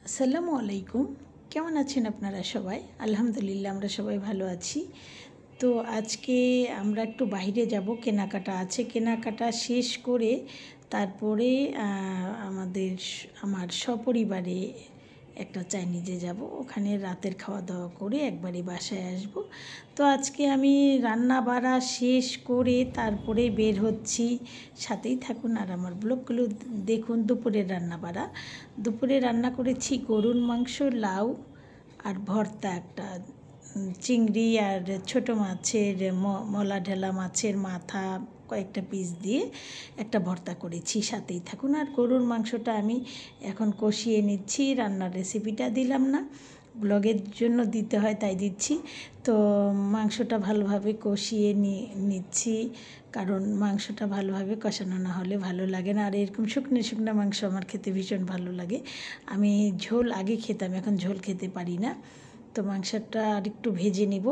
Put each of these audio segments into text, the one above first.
আসসালামু আলাইকুম। কেমন আছেন আপনারা সবাই? আলহামদুলিল্লাহ আমরা সবাই ভালো আছি। তো আজকে আমরা একটু বাইরে যাব, কেনাকাটা আছে। কেনাকাটা শেষ করে তারপরে আমার সপরিবারে একটা চাইনিজে যাব, ওখানে রাতের খাওয়া দাওয়া করে একবারে বাসায় আসব। তো আজকে আমি রান্না বাড়া শেষ করে তারপরে বের হচ্ছি। সাথেই থাকুন আর আমার ব্লগগুলো দেখুন। দুপুরে রান্না করেছি গরুর মাংস, লাউ আর ভর্তা, একটা চিংড়ি আর ছোট মাছের মলা ঢেলা মাছের মাথা কয়েকটা পিস দিয়ে একটা ভর্তা করেছি। সাথেই থাকুন। আর গরুর মাংসটা আমি এখন কষিয়ে নিচ্ছি, রান্নার রেসিপিটা দিলাম না, ব্লগের জন্য দিতে হয় তাই দিচ্ছি। তো মাংসটা ভালোভাবে কষিয়ে নিচ্ছি, কারণ মাংসটা ভালোভাবে কষানো না হলে ভালো লাগে না। আর এরকম শুকনো শুকনো মাংস আমার খেতে ভীষণ ভালো লাগে। আমি ঝোল আগে খেতাম, এখন ঝোল খেতে পারি না। তো মাংসটা আর একটু ভেজে নিব।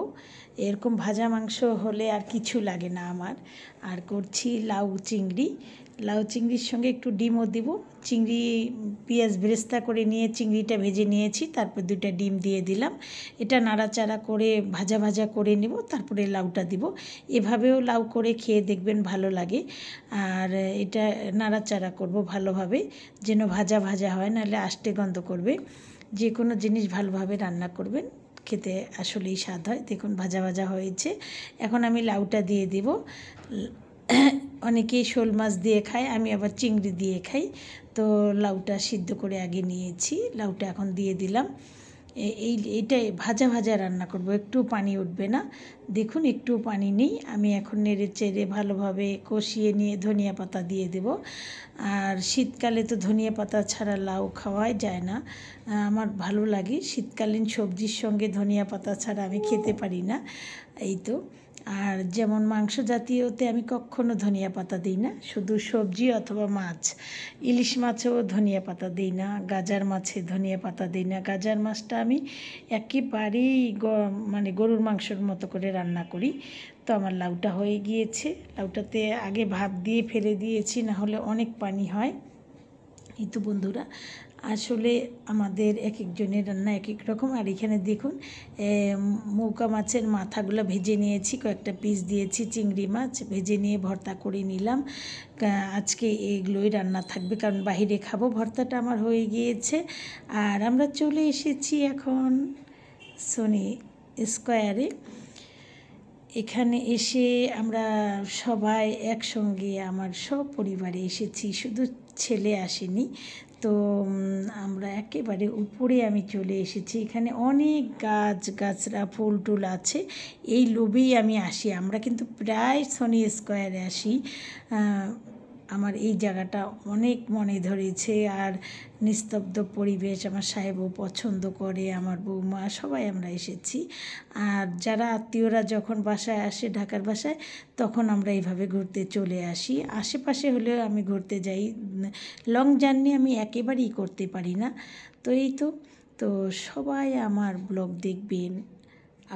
এরকম ভাজা মাংস হলে আর কিছু লাগে না আমার। আর করছি লাউ চিংড়ির সঙ্গে একটু ডিমও দিব। চিংড়ি পেঁয়াজ বেরেস্তা করে নিয়ে চিংড়িটা ভেজে নিয়েছি, তারপর 2টা ডিম দিয়ে দিলাম। এটা নাড়াচাড়া করে ভাজা ভাজা করে নেব, তারপরে লাউটা দিব। এভাবেও লাউ করে খেয়ে দেখবেন, ভালো লাগে। আর এটা নাড়াচাড়া করব ভালোভাবে, যেন ভাজা ভাজা হয়, নাহলে আষ্টে গন্ধ করবে। যে কোনো জিনিস ভালোভাবে রান্না করবেন, খেতে আসলেই স্বাদ হয়। দেখুন ভাজা ভাজা হয়েছে। এখন আমি লাউটা দিয়ে দেব। অনেকেই শোল মাছ দিয়ে খায়, আমি আবার চিংড়ি দিয়ে খাই। তো লাউটা সিদ্ধ করে আগে নিয়েছি, লাউটা এখন দিয়ে দিলাম। এইটাই ভাজা ভাজা রান্না করব, একটু পানি উঠবে না। দেখুন একটু পানি নেই। আমি এখন নেড়ে চেড়ে ভালোভাবে কষিয়ে নিয়ে ধনিয়া পাতা দিয়ে দেব। আর শীতকালে তো ধনিয়া পাতা ছাড়া লাউ খাওয়াই যায় না। আমার ভালো লাগে, শীতকালীন সবজির সঙ্গে ধনিয়া পাতা ছাড়া আমি খেতে পারি না। এই তো। আর যেমন মাংস জাতীয়তে আমি কখনো ধনিয়া পাতা দিই না, শুধু সবজি অথবা মাছ। ইলিশ মাছেও ধনিয়া পাতা দিই না, গাজার মাছে ধনিয়া পাতা দিই না। গাজার মাছটা আমি একেবারেই মানে গরুর মাংসর মতো করে রান্না করি। তো আমার লাউটা হয়ে গিয়েছে। লাউটাতে আগে ভাত দিয়ে ফেলে দিয়েছি, না হলে অনেক পানি হয়। এই তো বন্ধুরা, আসলে আমাদের এক একজনের রান্না এক এক রকম। আর এখানে দেখুন মৌকা মাছের মাথাগুলো ভেজে নিয়েছি, কয়েকটা পিস দিয়েছি। চিংড়ি মাছ ভেজে নিয়ে ভর্তা করে নিলাম। আজকে এগুলোই রান্না থাকবে, কারণ বাইরে খাবো। ভর্তাটা আমার হয়ে গিয়েছে। আর আমরা চলে এসেছি এখন সনি স্কোয়ারে। এখানে এসে আমরা সবাই একসঙ্গে আমার সব পরিবারে এসেছি, শুধু ছেলে আসেনি। তো আমরা একেবারে উপরে আমি চলে এসেছি। এখানে অনেক গাছরা ফুল টুল আছে, এই লোভেই আমি আসি। আমরা কিন্তু প্রায় সনি স্কোয়ারে আসি। আমার এই জায়গাটা অনেক মনে ধরেছে। আর নিস্তব্ধ পরিবেশ আমার সাহেবও পছন্দ করে, আমার বৌমা সবাই আমরা এসেছি। আর যারা আত্মীয়রা যখন বাসায় আসে, ঢাকার বাসায়, তখন আমরা এইভাবে ঘুরতে চলে আসি। আশেপাশে হলেও আমি ঘুরতে যাই। লং জার্নি আমি একেবারেই করতে পারি না। তো এই তো। তো সবাই আমার ব্লগ দেখবেন,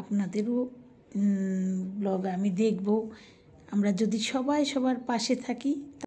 আপনাদেরও ব্লগ আমি দেখব। আমরা যদি সবাই সবার পাশে থাকি।